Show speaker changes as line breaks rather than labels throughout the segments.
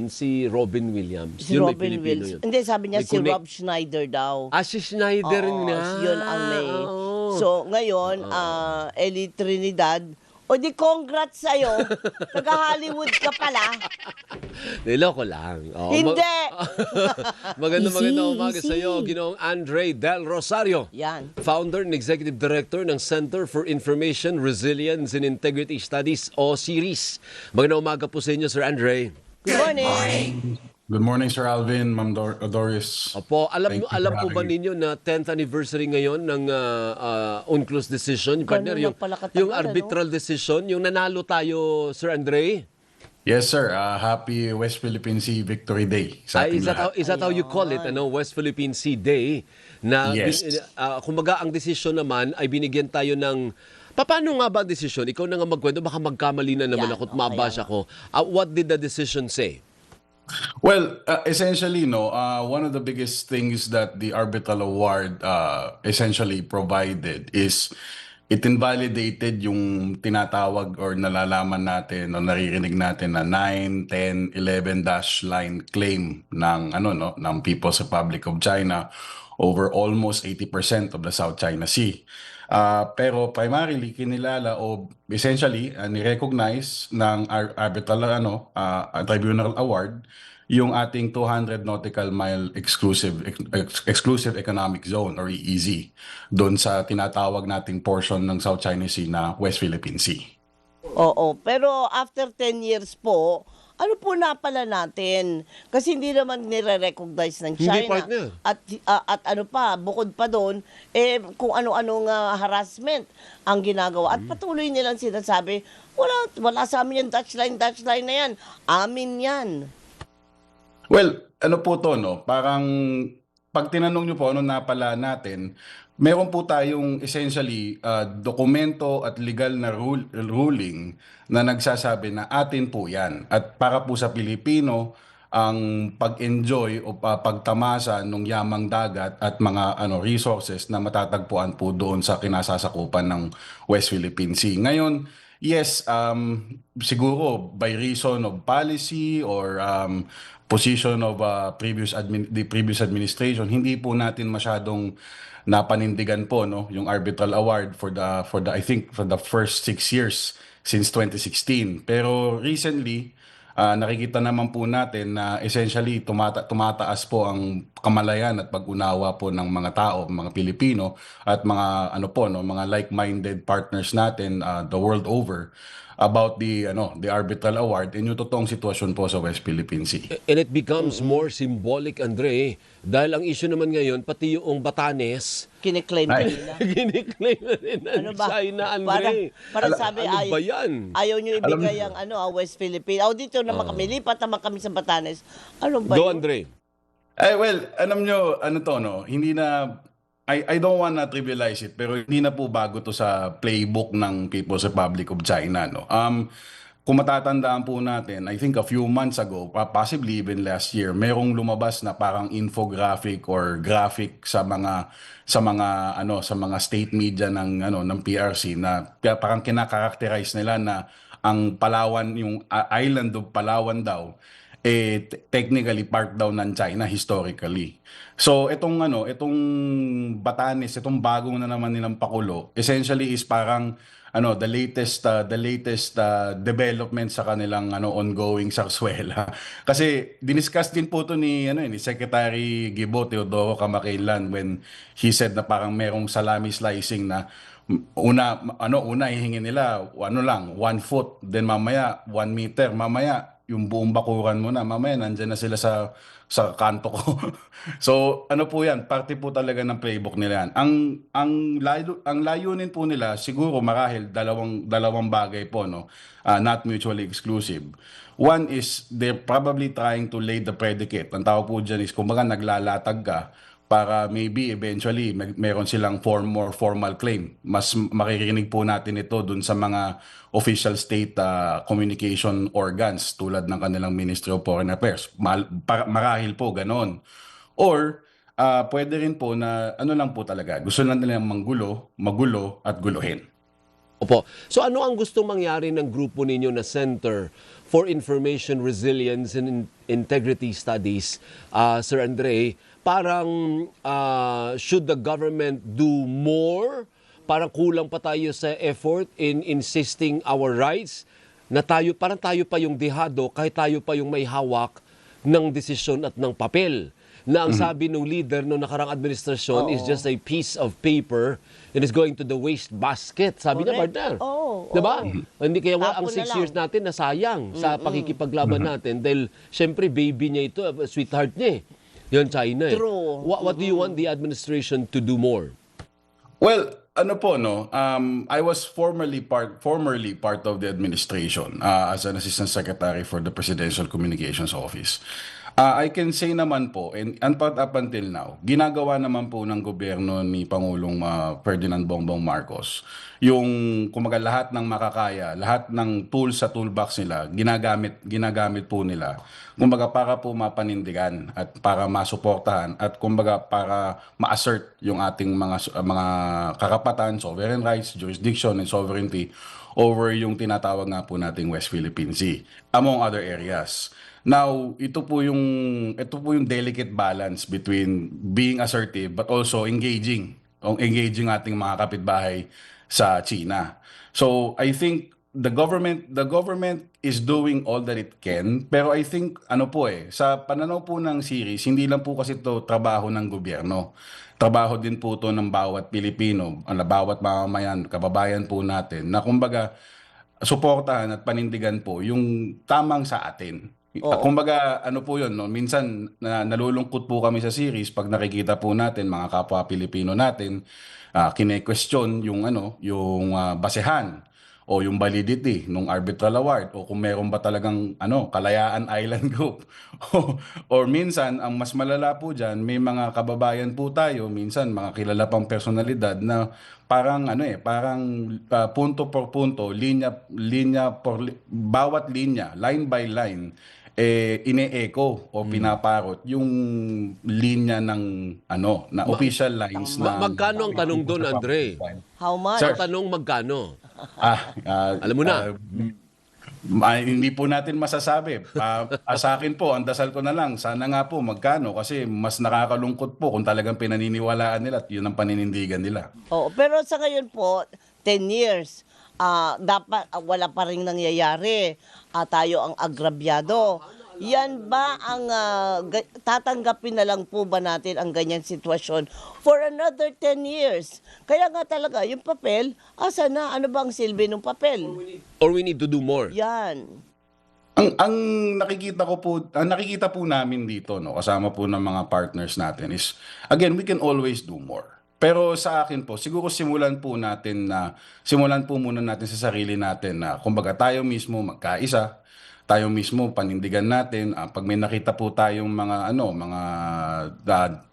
si Robin Williams.
Si
Yun, may
Robin
Pilipino
Williams.
yun.
Hindi, sabi niya
May
si
connect.
Rob Schneider daw.
Si Schneider
Oo,
nga.
yun ang may.
Oo.
So, ngayon, Ellie Trinidad, o di congrats sa'yo. Taga-Hollywood ka pala.
Niloko lang. Oo,
Hindi.
magandang umaga sa iyo, Ginoong Andre Del Rosario.
Yan.
Founder and Executive Director ng Center for Information, Resilience and Integrity Studies o CIRIS. Magandang umaga po sa inyo, Sir Andre.
Good morning.
Good morning, Sir Alvin, Ma'am Doris.
Opo, alam
Thank you
alam
for
po ba
having me.
ninyo na 10th anniversary ngayon ng UNCLOS decision, partner,
Ganun lang pala katagal,
yung arbitral decision, yung nanalo tayo, Sir Andre?
Yes, sir. Happy West Philippine Sea Victory Day sa ating lahat.
Is that how you call it, West Philippine Sea Day? Na,
Yes.
kumbaga, ang desisyon naman ay binigyan tayo ng... Paano nga ba ang desisyon? Ikaw na nga magkwento, baka magkamali na naman
Yan,
ako at
okay,
mabash ako. What did the decision say?
Well, essentially, one of the biggest things that the arbitral award essentially provided is it invalidated yung tinatawag or nalalaman natin o naririnig natin na 9, 10, 11 dash line claim ng ng People's Republic of China over almost 80% of the South China Sea. Pero primarily kinilala o essentially ni-recognize ng arbitral tribunal award yung ating 200 nautical mile exclusive economic zone or EEZ doon sa tinatawag nating portion ng South China Sea na West Philippine Sea.
Oo, pero after 10 years po, ano po na pala natin? Kasi hindi naman nire-recognize ng
Hindi,
China.
partner.
At ano pa, bukod pa doon, kung ano-anong harassment ang ginagawa. At patuloy nilang sinasabi, wala sa amin yung Dutch line na yan. Amin yan.
Well, ano po to, parang pag tinanong nyo po ano na pala natin, meron po tayong essentially dokumento at legal na ruling na nagsasabi na atin po yan. At para po sa Pilipino, ang pag-enjoy o pagtamasa ng yamang dagat at mga resources na matatagpuan po doon sa kinasasakupan ng West Philippine Sea. Ngayon, yes, siguro by reason of policy or position of the previous administration, hindi po natin masyadong napanindigan po yung arbitral award for the I think for the first 6 years since 2016. Pero recently, nakikita naman po natin na essentially tumataas po ang kamalayan at pag-unawa po ng mga tao, mga Pilipino at mga mga like-minded partners natin the world over about the arbitral award and yung totoong sitwasyon po sa West Philippine Sea.
And it becomes more symbolic, Andre, dahil ang issue naman ngayon, pati yung Batanes,
Kiniklaim
Ay.
nila.
giniklaim na rin ng
Ano ba?
China, Andre.
Para sabi,
ano ba yan?
ayaw nyo ibigay ang West Philippines. Dito naman kami, lipat naman kami sa Batanes. Ano ba
Go,
yun?
Andre.
Well, alam nyo, hindi na, I don't wanna trivialize it, pero hindi na po bago to sa playbook ng People's Republic of China, Kung matatandaan po natin, I think a few months ago, possibly even last year, merong lumabas na parang infographic or graphic sa mga state media ng PRC na parang kinakarakterize nila na ang Palawan, yung island of Palawan daw, technically part daw ng China historically. So itong Batanes, itong bagong na naman nilang pakulo, essentially is parang the latest development sa kanilang ongoing sarsuela. Kasi diniscuss din po to ni Secretary Gibo Teodoro Camaquinlan when he said na parang merong salami slicing na una hihingi nila 1 foot, then mamaya 1 meter, mamaya yung buong bakuran mo na, mamaya nandyan na sila sa kanto ko. So po yan, parte po talaga ng playbook nila yan. Ang layunin po nila siguro marahil dalawang bagay po, not mutually exclusive. One is they're probably trying to lay the predicate. Ang tawag po dyan is kumbaga naglalatag ka para maybe eventually meron silang more formal claim. Mas makikirinig po natin ito dun sa mga official state communication organs tulad ng kanilang Ministry of Foreign Affairs. Marahil po ganon. Or pwede rin po na lang po talaga, gusto lang nilang magulo at guluhin.
Opo. So ano ang gustong mangyari ng grupo ninyo na Center for Information Resilience and Integrity Studies, Sir Andre? Parang should the government do more? Parang kulang pa tayo sa effort in insisting our rights na parang tayo pa yung dehado kahit tayo pa yung may hawak ng desisyon at ng papel. Na ang sabi ng leader ng nakarang administrasyon is just a piece of paper and is going to the waste basket. Sabi niya,
Correct.
partner.
Oo,
Diba?
oo.
Hindi kaya ang
Tapon na
6
lang.
years natin nasayang sa pakikipaglaban natin dahil syempre baby niya ito, sweetheart niya eh. Yan China eh.
True.
What do you want the administration to do more?
Well, ano po no, I was formerly part of the administration as an assistant secretary for the Presidential Communications Office. I can say naman po, and up until now, ginagawa naman po ng gobyerno ni Pangulong Ferdinand Bongbong Marcos yung kumaga lahat ng makakaya, lahat ng tools sa toolbox nila, ginagamit po nila. Kumbaga para po mapanindigan at para masuportahan at kumbaga para ma-assert yung ating mga karapatan, sovereign rights, jurisdiction and sovereignty over yung tinatawag nga po nating West Philippine Sea among other areas. Now, ito po yung delicate balance between being assertive but also engaging ating mga kapitbahay sa China. So, I think the government is doing all that it can, pero I think sa pananaw po ng series, hindi lang po kasi ito trabaho ng gobyerno. Trabaho din po ito ng bawat Pilipino, bawat mamamayan, kababayan po natin na kumbaga suportahan at panindigan po yung tamang sa atin. Kumbaga, po yun, no? Minsan nalulungkot po kami sa series pag nakikita po natin mga kapwa Pilipino natin, kine-question yung basehan o yung validity ng arbitral award o kung meron ba talagang Kalayaan Island Group. Or minsan, ang mas malala po dyan, may mga kababayan po tayo, minsan mga kilala pang personalidad na parang punto por punto, bawat linya, line by line, ine-echo o pinaparot yung linya ng official lines na
Magkano ang tanong doon, Andre?
How much?
Sir.
Ang tanong magkano?
Alam
mo na.
Hindi po natin masasabi. Sa akin po, ang dasal ko na lang, sana nga po magkano kasi mas nakakalungkot po kung talagang pinaniniwalaan nila at yun ang paninindigan nila.
Oo, pero sa ngayon po, 10 years, dapat wala pa rin nangyayari. Tayo ang agrabyado. Yan ba ang tatanggapin na lang po ba natin ang ganyan sitwasyon for another 10 years? Kaya nga talaga, yung papel, asa na? Ano ba ang silbi ng papel?
Or we need to do more?
Yan.
Ang nakikita po namin dito, no, kasama po ng mga partners natin is, again, we can always do more. Pero sa akin po, siguro simulan po muna natin sa sarili natin na kumbaga tayo mismo magkaisa, tayo mismo panindigan natin pag may nakita po tayong mga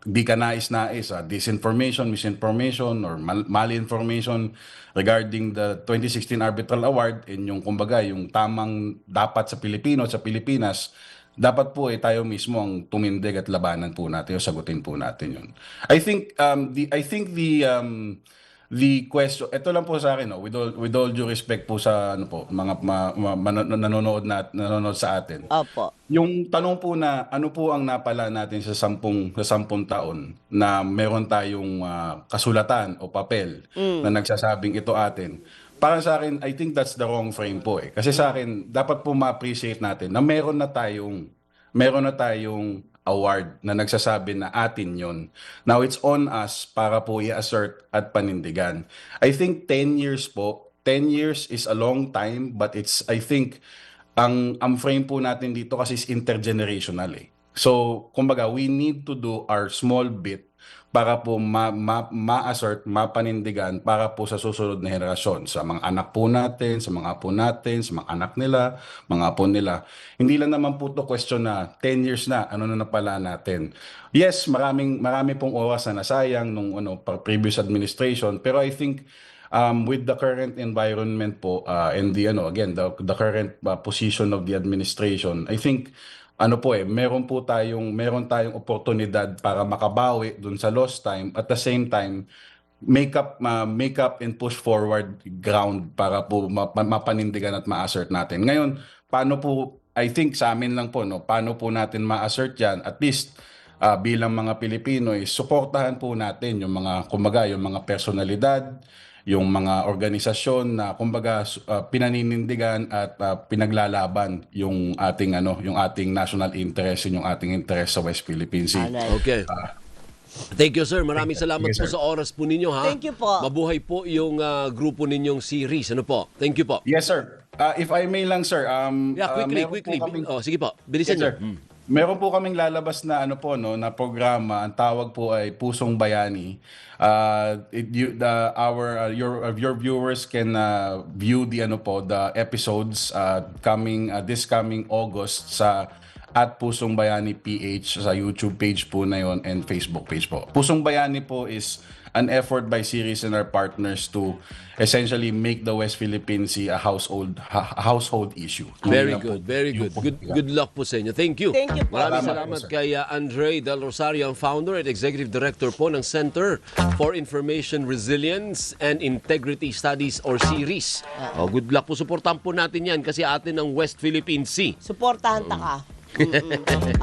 di kanais-nais, disinformation, misinformation or malinformation regarding the 2016 Arbitral Award and yung kumbaga yung tamang dapat sa Pilipino at sa Pilipinas, dapat po tayo mismo ang tumindig at labanan po natin o sagutin po natin yun. I think the question, ito lang po sa akin, no, with all due respect po sa mga nanonood sa atin.
Opo.
Yung tanong po na ano po ang napala natin sa 10 taon na meron tayong kasulatan o papel na nagsasabing ito atin. Para sa akin, I think that's the wrong frame po eh. Kasi sa akin, dapat po ma-appreciate natin na meron na tayong award na nagsasabi na atin yon. Now, it's on us para po i-assert at panindigan. I think 10 years po, 10 years is a long time, but I think, ang frame po natin dito kasi is intergenerational eh. So, kumbaga, we need to do our small bit para po ma-assert, mapanindigan para po sa susunod na henerasyon, sa mga anak po natin, sa mga apo natin, sa mga anak nila, mga apo nila. Hindi lang naman po to question na 10 years na, ano na napala natin. Yes, marami pong oras na nasayang nung previous administration, pero I think with the current environment po and the current position of the administration, I think meron tayong oportunidad para makabawi dun sa lost time. At the same time, make up and push forward ground para po mapanindigan at ma-assert natin. Ngayon, paano po, I think sa amin lang po, no, paano po natin ma-assert yan? At least, bilang mga Pilipino, suportahan po natin yung mga, kumbaga, yung mga personalidad, yung mga organisasyon na kumbaga pinaninindigan at pinaglalaban yung ating national interest, yung ating interest sa West Philippine Sea.
Alright.
Okay. Thank you, sir. Maraming salamat
Yes,
po
sir.
sa oras po ninyo, ha?
Thank you po.
Mabuhay po yung grupo ninyong series. Ano po? Thank you po.
Yes, sir. If I may lang, sir.
Yeah, quickly. Sige po. Bilisan
Yes, sir.
nyo.
Meron po kaming lalabas na na programa. Ang tawag po ay Pusong Bayani. Your viewers can view the episodes this coming August sa @Pusong Bayani PH sa YouTube page po na yon and Facebook page po. Pusong Bayani po is an effort by series and our partners to essentially make the West Philippine Sea a household issue.
Very good, very good. Good luck po sa inyo. Thank you.
Thank you po.
Maraming
Salamat
salamat
po, sir.
kay Andre Del Rosario, ang founder at executive director po ng Center for Information Resilience and Integrity Studies or CIRIS. Good luck po. Suportahan po natin yan kasi atin ang West Philippine Sea.
Suportahan ta ka.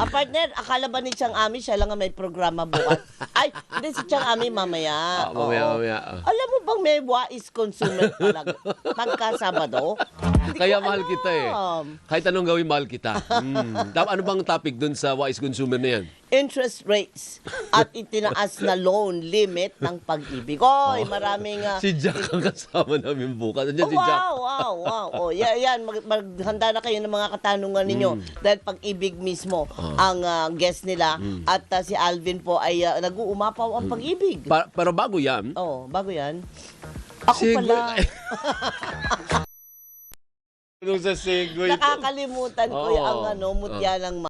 Partner, akala ba ni Chang Ami siya lang ang may programa bukas? Ay, hindi si Chang Ami mamaya.
Mamaya.
Alam mo bang may wais consumer talaga? Pagka Sabado? Hindi
Kaya
ko
mahal kita eh.
alam.
Kahit anong gawin, mahal kita. Ano bang topic dun sa Wise Consumer na yan?
Interest rates at itinaas na loan limit ng pag-ibig. Oy, maraming...
Si Jack ang kasama namin bukas. Andiyan si Jack.
Wow. Oh, yan, maghanda na kayo ng mga katanungan ninyo dahil pag-ibig mismo ang guest nila at si Alvin po ay nag-uumapaw ang pag-ibig.
Pero bago yan,
Bago yan. Ako pala.
Nung sa segue.
Nakakalimutan ko yung mutya ng